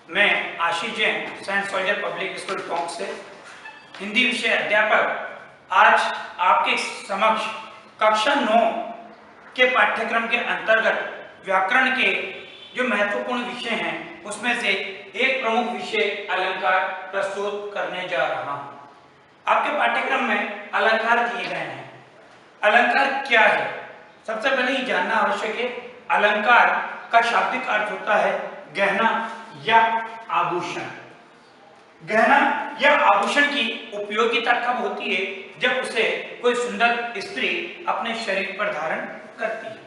मैं Ashish Jain Saint Soldier Public School Tonk से हिंदी विषय अध्यापक आज आपके समक्ष कक्षा 9 के पाठ्यक्रम के अंतर्गत व्याकरण के जो महत्वपूर्ण विषय हैं उसमें से एक प्रमुख विषय अलंकार प्रस्तुत करने जा रहा हूं। आपके पाठ्यक्रम में अलंकार दिए गए हैं। अलंकार क्या है? सबसे पहले ये जानना आवश्यक है। अलंकार का शाब्दिक अर्थ होता है गहना या आभूषण। गहना या आभूषण की उपयोगिता कब होती है? जब उसे कोई सुंदर स्त्री अपने शरीर पर धारण करती है।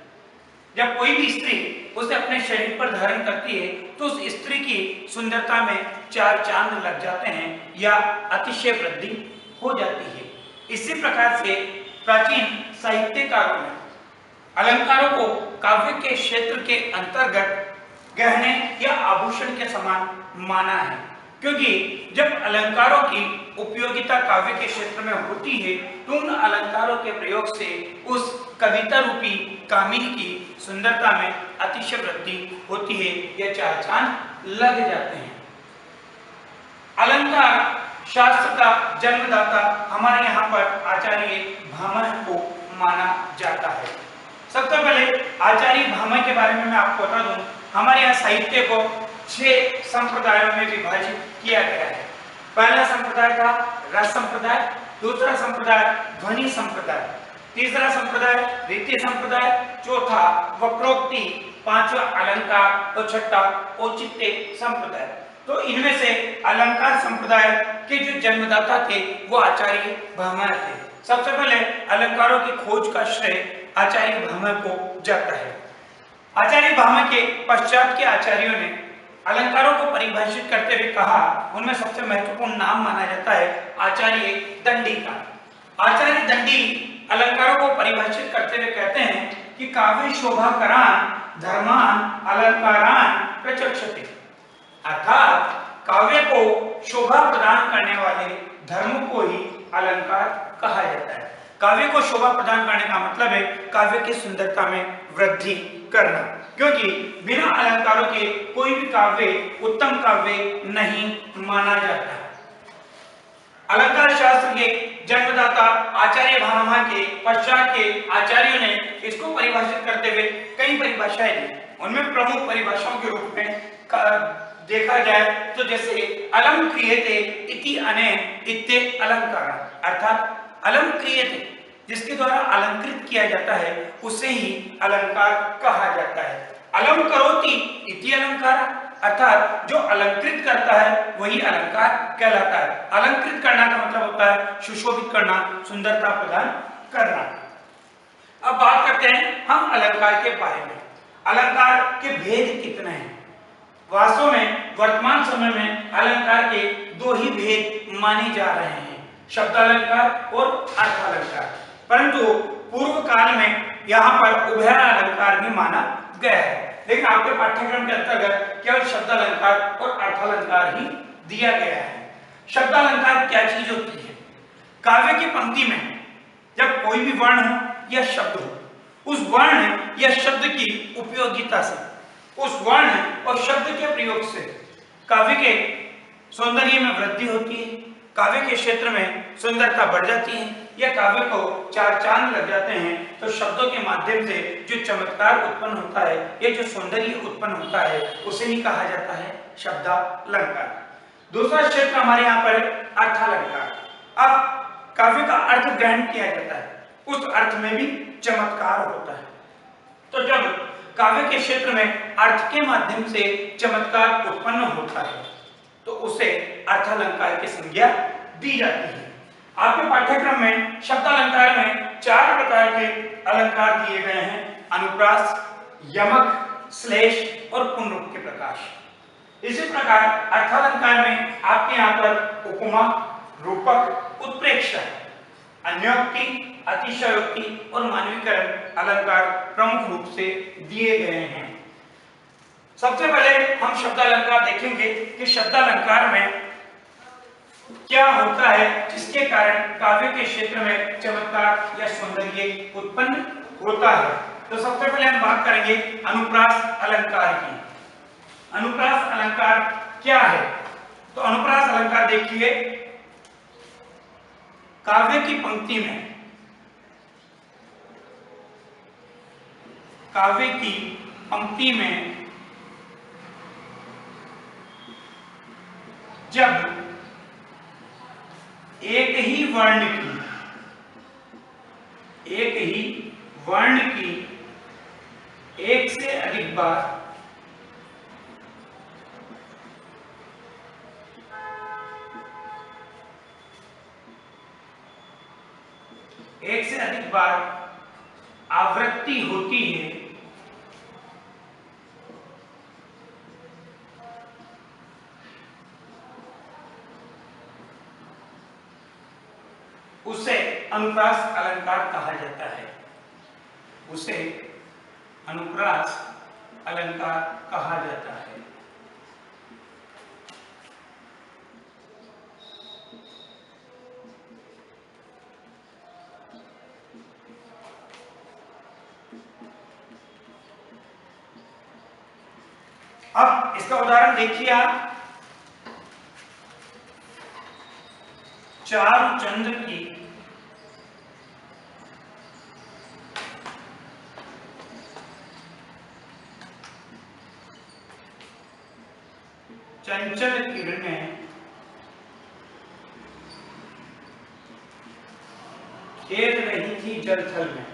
जब कोई भी स्त्री उसे अपने शरीर पर धारण करती है तो उस स्त्री की सुंदरता में चार चांद लग जाते हैं या अतिशय वृद्धि हो जाती है। इसी प्रकार से प्राचीन साहित्यकारों ने अलंकारों को काव्य के क्षेत्र के अंतर्गत गहने या आभूषण के समान माना है, क्योंकि जब अलंकारों की उपयोगिता काव्य के क्षेत्र में होती है तो उन अलंकारों के प्रयोग से उस कविता रूपी कामिनी की सुंदरता में अतिशय वृद्धि होती है या चार चांद लग जाते हैं। अलंकार शास्त्र का जन्मदाता हमारे यहाँ पर आचार्य भामह को माना जाता है। सबसे पहले आचार्य भामह के बारे में मैं आपको बता दूं। हमारे यहाँ साहित्य को 6 संप्रदायों में विभाजित किया गया है। पहला संप्रदाय था रस संप्रदाय, दूसरा संप्रदाय ध्वनि संप्रदाय, तीसरा संप्रदाय रीति संप्रदाय, चौथा वक्रोक्ति, पांचवा अलंकार और छठा औचित्य संप्रदाय। तो इनमें से अलंकार संप्रदाय के जो जन्मदाता थे वो आचार्य भामह थे। सबसे पहले अलंकारों की खोज का श्रेय आचार्य भामह को जाता है। आचार्य भामह के पश्चात के आचार्यों ने अलंकारों को परिभाषित करते हुए कहा, उनमें सबसे महत्वपूर्ण नाम माना जाता है आचार्य दंडी का। आचार्य दंडी अलंकारों को परिभाषित करते हुए कहते हैं कि काव्य शोभाकरान धर्मान अलंकारान प्रचक्षते, अर्थात काव्य को शोभा प्रदान करने वाले धर्म को ही अलंकार कहा जाता है। काव्य को शोभा प्रदान करने का मतलब है काव्य की सुंदरता में वृद्धि करना, क्योंकि बिना अलंकारों के कोई भी काव्य उत्तम काव्य नहीं माना जाता। अलंकार शास्त्र के जन्मदाता आचार्य भामह के पश्चात के आचार्यों ने इसको परिभाषित करते हुए कई परिभाषाएं दी। उनमें प्रमुख परिभाषाओं के रूप में देखा जाए तो जैसे अलम क्रियते इति अनेन इत्ते अलंकार, अर्थात अलम क्रियते जिसके द्वारा अलंकृत किया जाता है उसे ही अलंकार कहा जाता है। अलम करोति इति अलंकार, अर्थात जो अलंकृत करता है वही अलंकार कहलाता है। अलंकृत करना का मतलब होता है सुशोभित करना, सुंदरता प्रदान करना। अब बात करते हैं हम अलंकार के बारे में। अलंकार के भेद कितने हैं? वास्तव में वर्तमान समय में अलंकार के 2 ही भेद माने जा रहे हैं, शब्दालंकार और अर्थालंकार। परंतु पूर्व काल में यहाँ पर उभय अलंकार भी माना गया है, लेकिन आपके पाठ्यक्रम के अंतर्गत केवल शब्दालंकार और अर्थालंकार ही दिया गया है। शब्दालंकार क्या चीज होती है? काव्य की पंक्ति में जब कोई भी वर्ण हो या शब्द हो, उस वर्ण या शब्द की उपयोगिता से, उस वर्ण और शब्द के प्रयोग से काव्य के सौंदर्य में वृद्धि होती है, काव्य के क्षेत्र में सुंदरता बढ़ जाती है या काव्य को चार चांद लग जाते हैं। तो शब्दों के माध्यम से जो चमत्कार उत्पन्न होता है या जो सौंदर्य उत्पन्न होता है उसे ही कहा जाता है शब्दालंकार। दूसरा क्षेत्र हमारे यहाँ पर अर्थालंकार। अब काव्य का अर्थ ग्रहण किया जाता है, उस अर्थ में भी चमत्कार होता है। तो जब काव्य के क्षेत्र में अर्थ के माध्यम से चमत्कार उत्पन्न होता है तो उसे अर्थालंकार की संज्ञा दी जाती है। आपके पाठ्यक्रम में शब्दालंकार में 4 प्रकार के अलंकार दिए गए हैं: अनुप्रास, यमक, श्लेष और पुनरुक्ति प्रकाश। इसी प्रकार अर्थालंकार में आपके यहाँ पर उपमा, रूपक, उत्प्रेक्षा, अन्योक्ति, अतिशयोक्ति और मानवीकरण अलंकार प्रमुख रूप से दिए गए हैं। सबसे पहले हम शब्दालंकार देखेंगे कि शब्दालंकार में क्या होता है जिसके कारण काव्य के क्षेत्र में चमत्कार या सौंदर्य उत्पन्न होता है। तो सबसे पहले हम बात करेंगे अनुप्रास अलंकार की। अनुप्रास अलंकार क्या है? तो अनुप्रास अलंकार देखिए, काव्य की पंक्ति में, काव्य की पंक्ति में जब एक ही वर्ण की एक से अधिक बार आवृत्ति होती है, उसे अनुप्रास अलंकार कहा जाता है। उसे अनुप्रास अलंकार कहा जाता है। अब इसका उदाहरण देखिए आप, चारुचंद्र की चंचल किरणें खेल रही थी जल थल में।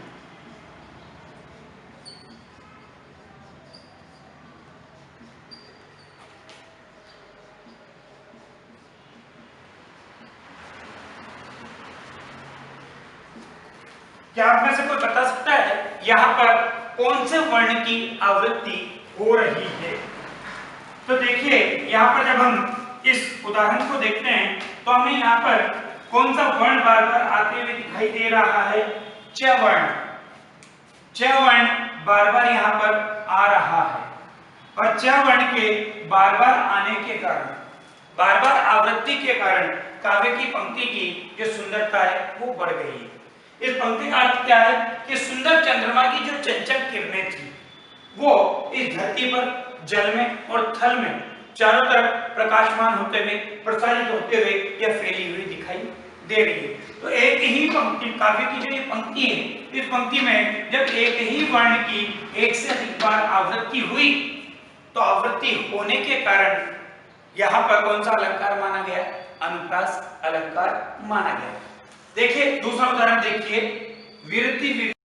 क्या आप में से कोई बता सकता है यहाँ पर कौन से वर्ण की आवृत्ति हो रही है? तो देखिए यहाँ पर जब हम इस उदाहरण को देखते हैं तो हमें यहाँ पर कौन सा वर्ण बार बार आते हुए दिखाई दे रहा है? च वर्ण। च वर्ण बार बार यहाँ पर आ रहा है और च वर्ण के बार बार आने के कारण, बार बार आवृत्ति के कारण काव्य की पंक्ति की जो सुंदरता है वो बढ़ गई है। इस पंक्ति का अर्थ क्या है कि सुंदर चंद्रमा की जो चंचल किरणें थी वो इस धरती पर जल में और थल में चारों तरफ प्रकाशमान होते हुए, प्रसारित होते हुए या फैली हुई दिखाई दे रही है। तो एक ही पंक्ति, काव्य की जो ये पंक्ति है, इस पंक्ति में जब एक ही वर्ण की एक से अधिक बार आवृत्ति हुई तो आवृत्ति होने के कारण यहाँ पर कौन सा अलंकार माना गया? अनुप्रास अलंकार माना गया। देखिए दूसरा उदाहरण देखिए, विरति